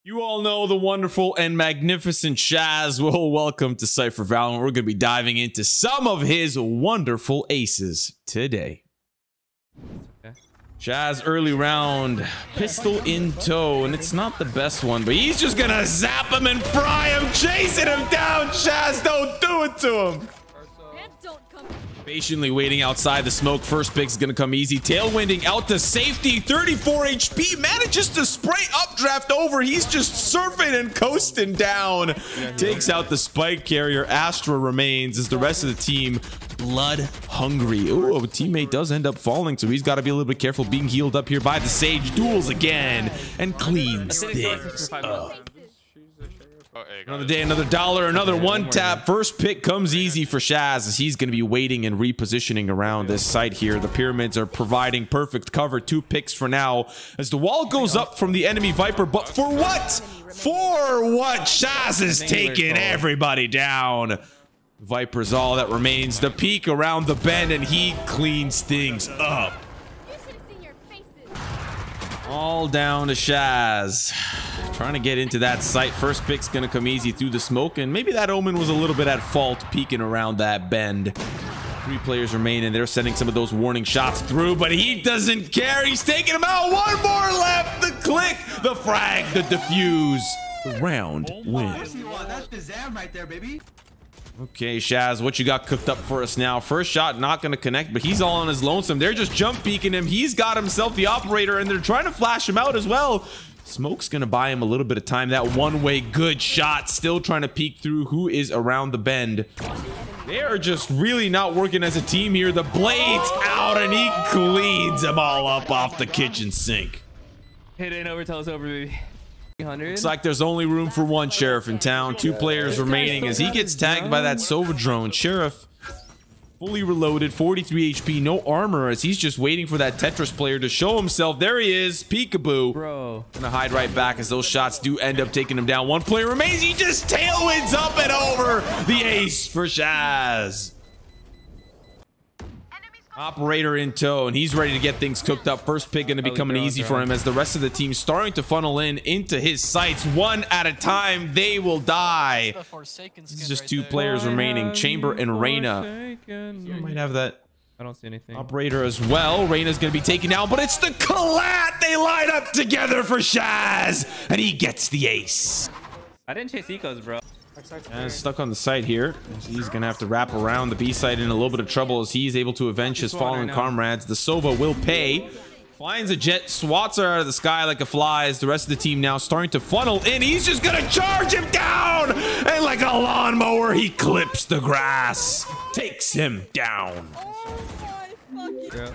You all know the wonderful and magnificent Shaz. Well, welcome to Cypher Valorant. We're going to be diving into some of his wonderful aces today. Okay. Shaz, early round, pistol in tow, and it's not the best one, but he's just going to zap him and fry him, chasing him down. Shaz, don't do it to him. Patiently waiting outside the smoke. First pick's gonna come easy. Tailwinding out to safety. 34 HP. Manages to spray updraft over. He's just surfing and coasting down. Takes out the spike carrier. Astra remains as the rest of the team blood hungry. Ooh, a teammate does end up falling, so he's got to be a little bit careful. Being healed up here by the Sage. Duels again and cleans things up. Another day, another dollar, another one tap. First pick comes easy for Shaz as he's going to be waiting and repositioning around this site here. The pyramids are providing perfect cover. 2 picks for now as the wall goes up from the enemy Viper. But for what? For what? Shaz is taking everybody down. Viper's all that remains. The peek around the bend and he cleans things up. All down to Shaz. Trying to get into that site. First pick's gonna come easy through the smoke, and maybe that Omen was a little bit at fault peeking around that bend. 3 players remain, and they're sending some of those warning shots through, but he doesn't care. He's taking them out. One more left. The click, the frag, the defuse. The round wins. That's ShahZaM right there, baby. Okay, Shaz, what you got cooked up for us now? First shot not going to connect, but he's all on his lonesome. They're just jump peeking him. He's got himself the operator, and they're trying to flash him out as well. Smoke's going to buy him a little bit of time. That one-way good shot. Still trying to peek through who is around the bend. They are just really not working as a team here. The blade's out, and he cleans them all up off the kitchen sink. Hit it over, tell us over, baby. Looks like there's only room for one Sheriff in town. 2 players remaining as he gets tagged by that Sova drone. Sheriff fully reloaded, 43 HP, no armor as he's just waiting for that Tetris player to show himself. There he is, peekaboo. Bro. Gonna hide right back as those shots do end up taking him down. 1 player remains. He just tailwinds up and over the ace for Shaz. Operator in tow, and he's ready to get things cooked up. First pick going to be coming easy for him as the rest of the team starting to funnel in into his sights. One at a time, they will die. It's just 2 players remaining, Chamber and Reyna. You might have that. I don't see anything. Operator as well. Reyna's going to be taken down, but it's the collat. They line up together for Shaz, and he gets the ace. I didn't chase ecos, bro. And stuck on the site here. He's gonna have to wrap around the B site in a little bit of trouble as he's able to avenge his fallen comrades. The Sova will pay. Finds a jet, swats her out of the sky like a fly as the rest of the team now starting to funnel in. He's just gonna charge him down, and like a lawnmower, he clips the grass, takes him down. Yeah.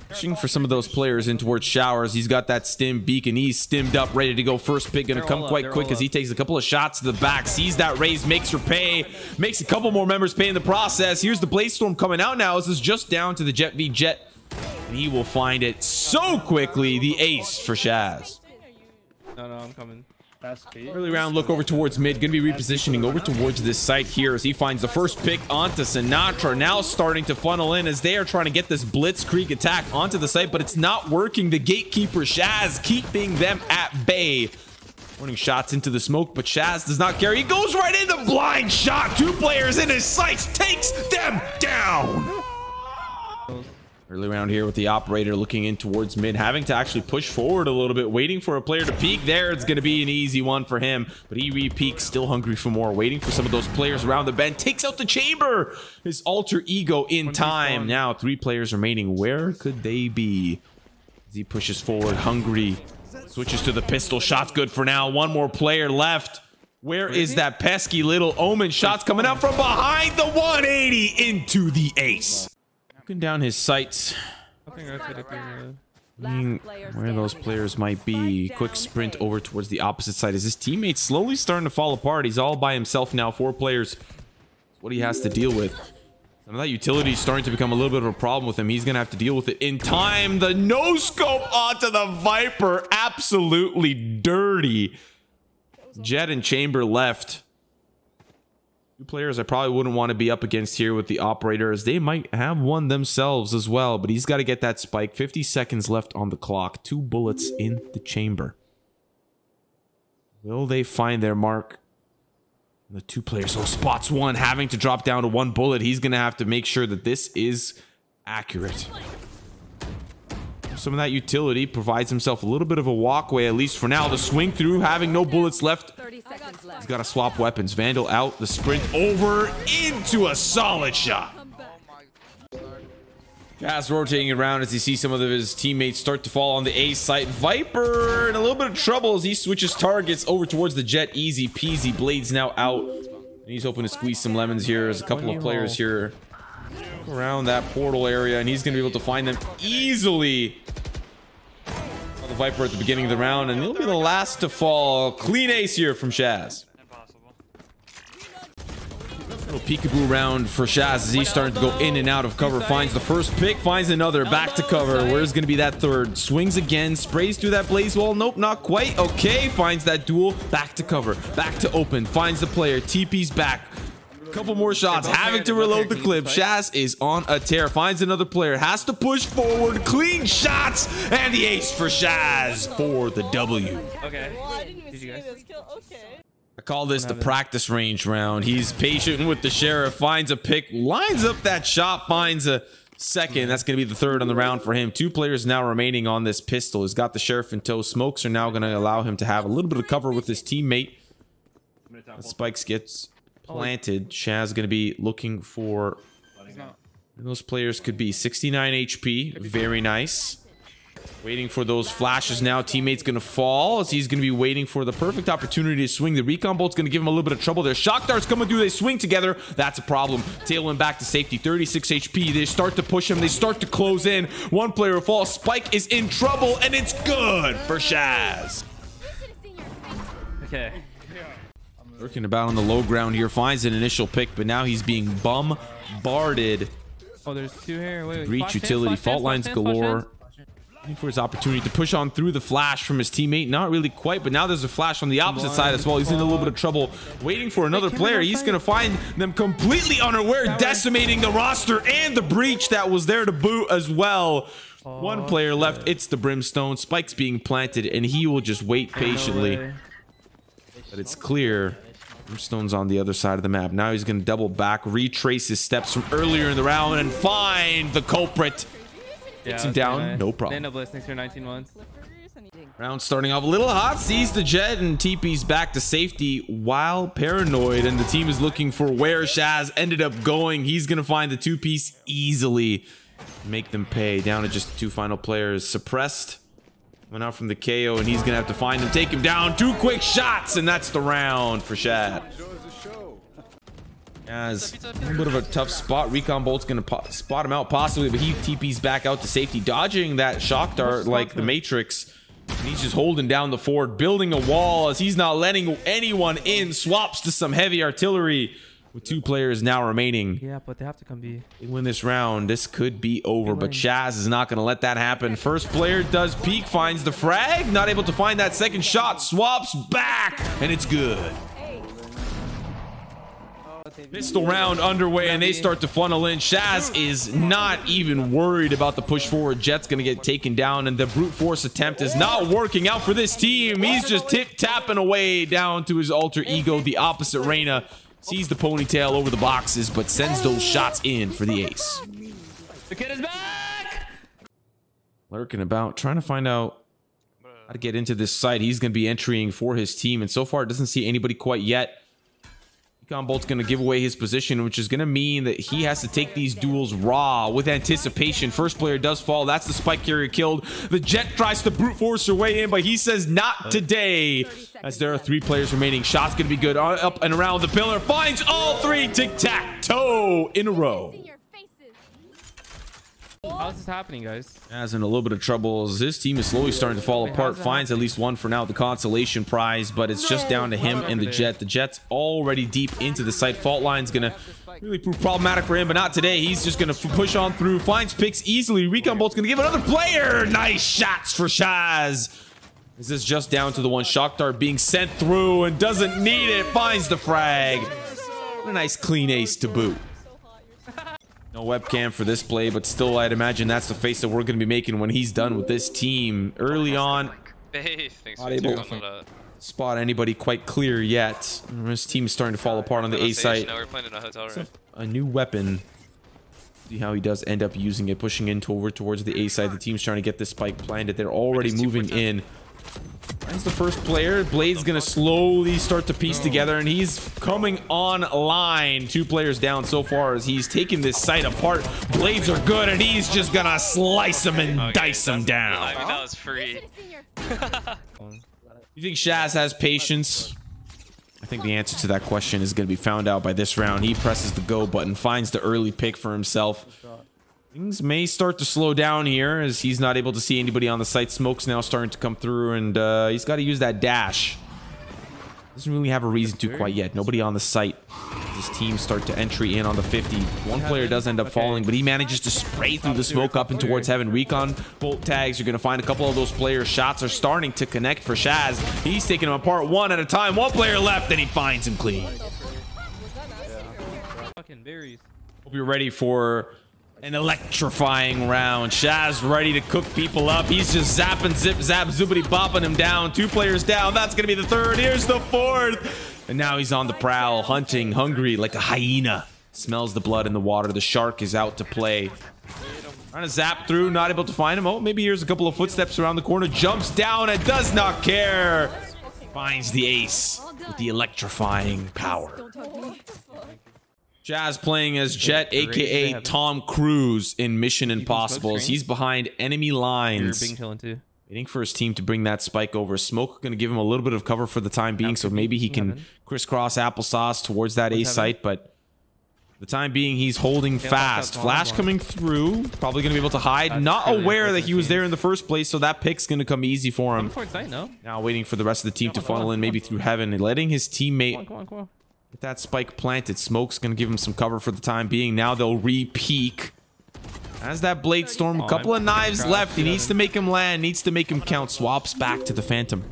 Pushing for some of those players in towards showers. He's got that stim beacon. He's stimmed up, ready to go. First pick gonna come quite quick as he takes a couple of shots to the back, sees that raise, makes her pay, makes a couple more members pay in the process. Here's the Blaze Storm coming out now. This is just down to the Jet v Jet, and he will find it so quickly. The ace for Shaz. No, I'm coming. Early round look over towards mid. Gonna be repositioning over towards this site here as he finds the first pick onto Sinatra. Now starting to funnel in as they are trying to get this blitzkrieg attack onto the site, but it's not working. The gatekeeper Shaz keeping them at bay. Warning shots into the smoke, but Shaz does not care. He goes right in the blind shot. 2 players in his sights, takes them down. Early round here with the operator looking in towards mid, having to actually push forward a little bit, waiting for a player to peek there. It's going to be an easy one for him, but he re-peeks, still hungry for more, waiting for some of those players around the bend. Takes out the Chamber, his alter ego in time. Now 3 players remaining. Where could they be? As he pushes forward, hungry, switches to the pistol. Shots good for now. 1 more player left. Where is that pesky little Omen? Shots coming out from behind the 180 into the ace. Looking down his sights, where those players might be. Quick sprint over towards the opposite side as his teammates slowly starting to fall apart. He's all by himself now. 4 players. That's what he has to deal with. Some of that utility is starting to become a little bit of a problem with him. He's gonna have to deal with it in time. The no scope onto the Viper, absolutely dirty. Jet and Chamber left. 2 players I probably wouldn't want to be up against here with the operator, as they might have one themselves as well, but he's got to get that spike. 50 seconds left on the clock. 2 bullets in the chamber. Will they find their mark? The two players. So spots one, having to drop down to one bullet. He's going to have to make sure that this is accurate. Some of that utility provides himself a little bit of a walkway, at least for now. The swing through, having no bullets left. 30 seconds left. He's got to swap weapons. Vandal out. The sprint over into a solid shot. Jazz rotating around as he sees some of his teammates start to fall on the A site. Viper in a little bit of trouble as he switches targets over towards the Jet. Easy peasy. Blades now out. And he's hoping to squeeze some lemons here as a couple of players here around that portal area, and he's going to be able to find them easily. The Viper at the beginning of the round, and he'll be the last to fall. Clean ace here from Shaz. Little peekaboo round for Shaz as he's starting to go in and out of cover. Finds the first pick, finds another, back to cover. Where's going to be that third? Swings again, sprays through that blaze wall. Nope, not quite. Okay, finds that duel, back to cover, back to open. Finds the player, TP's back. Couple more shots, having to reload the clip. Shaz is on a tear, finds another player, has to push forward, clean shots, and the ace for Shaz for the W. Okay. Well, I didn't even see this kill. Okay. I call this the practice range round. He's patient with the sheriff, finds a pick, lines up that shot, finds a second. That's going to be the third on the round for him. Two players now remaining on this pistol. He's got the sheriff in tow. Smokes are now going to allow him to have a little bit of cover with his teammate. The spikes gets planted. Shaz going to be looking for those players. Could be 69 HP. Very nice. Waiting for those flashes now. Teammate's going to fall as he's going to be waiting for the perfect opportunity to swing. The recon bolt's going to give him a little bit of trouble there. Shock darts coming through. They swing together. That's a problem. Tailwind back to safety. 36 HP. They start to push him. They start to close in. One player falls. Spike is in trouble, and it's good for Shaz. Okay. Lurking about on the low ground here, finds an initial pick, but now he's being bombarded. Oh, there's two here. Wait, Breach utility, fault lines galore. Looking for his opportunity to push on through the flash from his teammate. Not really quite, but now there's a flash on the opposite side as well. He's in a little bit of trouble waiting for another player. He's going to find them completely unaware, decimating the roster and the breach that was there to boot as well. One player left. It's the Brimstone. Spike's being planted, and he will just wait patiently. But it's clear Brimstone's on the other side of the map. Now he's going to double back, retrace his steps from earlier in the round, and find the culprit. Takes him down, no problem. They end up listening for 19 months. Round starting off a little hot. Sees the Jet and TP's back to safety while paranoid, and the team is looking for where Shaz ended up going. He's going to find the two-piece easily. Make them pay. Down to just the two final players. Suppressed. Went out from the KO, and he's going to have to find him. Take him down. Two quick shots, and that's the round for Shaz. As a little bit of a tough spot. Recon Bolt's going to spot him out possibly, but he TP's back out to safety, dodging that shock dart like the Matrix. And he's just holding down the fort, building a wall as he's not letting anyone in. Swaps to some heavy artillery with two players now remaining. Yeah, but they have to come B. They win this round. This could be over, but Shaz is not going to let that happen. First player does peek, finds the frag, not able to find that second shot, swaps back, and it's good. Pistol round underway, and they start to funnel in. Shaz is not even worried about the push forward. Jet's going to get taken down, and the brute force attempt is not working out for this team. He's just tip-tapping away down to his alter ego, the opposite Reyna. Sees the ponytail over the boxes, but sends those shots in for the ace. The kid is back! Lurking about, trying to find out how to get into this site. He's going to be entering for his team, and so far it doesn't see anybody quite yet. Recon Bolt's going to give away his position, which is going to mean that he has to take these duels raw with anticipation. First player does fall. That's the spike carrier killed. The Jet tries to brute force her way in, but he says not today, as there are three players remaining. Shot's going to be good. Up and around the pillar. Finds all three. Tic-tac-toe in a row. How's this happening, guys? As in a little bit of trouble as his team is slowly starting to fall apart. Finds at least one for now, the consolation prize, but it's just down to him and the Jet. The Jet's already deep into the site. Fault line's gonna really prove problematic for him, but not today. He's just gonna push on through, finds picks easily. Recon Bolt's gonna give another player. Nice shots for Shaz. This is just down to the one shock dart being sent through and doesn't need it. Finds the frag. What a nice clean ace to boot. No webcam for this play, but still I'd imagine that's the face that we're going to be making when he's done with this team. Early on, not able to spot anybody quite clear yet. His team's starting to fall apart on the A site. No, we're playing in a hotel room. A new weapon. See how he does end up using it, pushing in towards the A side. The team's trying to get this spike planted. They're already moving in. That's the first player. Blade's gonna slowly start to piece together, and he's coming online. 2 players down so far as he's taking this site apart. Blades are good, and he's just gonna slice them and dice them down. I mean, that was free. You think Shaz has patience? I think the answer to that question is going to be found out by this round. He presses the go button, finds the early pick for himself. Things may start to slow down here as he's not able to see anybody on the site. Smoke's now starting to come through, and he's got to use that dash. Doesn't really have a reason to quite yet. Nobody on the site. His team start to entry in on the 50. One player does end up falling, but he manages to spray through the smoke up and towards heaven. Recon bolt tags. You're going to find a couple of those players. Shots are starting to connect for Shaz. He's taking them apart one at a time. One player left, and he finds him clean. Fucking berries. Hope you're ready for an electrifying round. Shaz ready to cook people up. He's just zapping, zip, zap, zoobity bopping him down. 2 players down. That's going to be the 3rd. Here's the 4th. And now he's on the prowl, hunting, hungry like a hyena. Smells the blood in the water. The shark is out to play. Trying to zap through, not able to find him. Oh, maybe here's a couple of footsteps around the corner. Jumps down and does not care. Finds the ace with the electrifying power. Jazz playing as Jet, aka Tom Cruise in Mission Impossible. He's behind enemy lines. Waiting for his team to bring that spike over. Smoke going to give him a little bit of cover for the time being, so maybe he can crisscross applesauce towards that A site, but for the time being, he's holding fast. Flash coming through. Probably going to be able to hide. Not aware that he was there in the first place, so that pick's going to come easy for him. Now waiting for the rest of the team to funnel in, maybe through heaven, and letting his teammate get that spike planted. Smoke's going to give him some cover for the time being. Now they'll re-peek. As that Blade Storm, a couple of knives left. He needs to make him land, needs to make him count. Swaps back to the Phantom.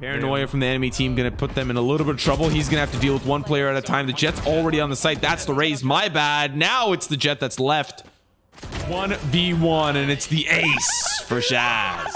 Paranoia from the enemy team going to put them in a little bit of trouble. He's going to have to deal with 1 player at a time. The Jet's already on the site. That's the raise. My bad. Now it's the Jet that's left. 1v1, and it's the ace for Shaz.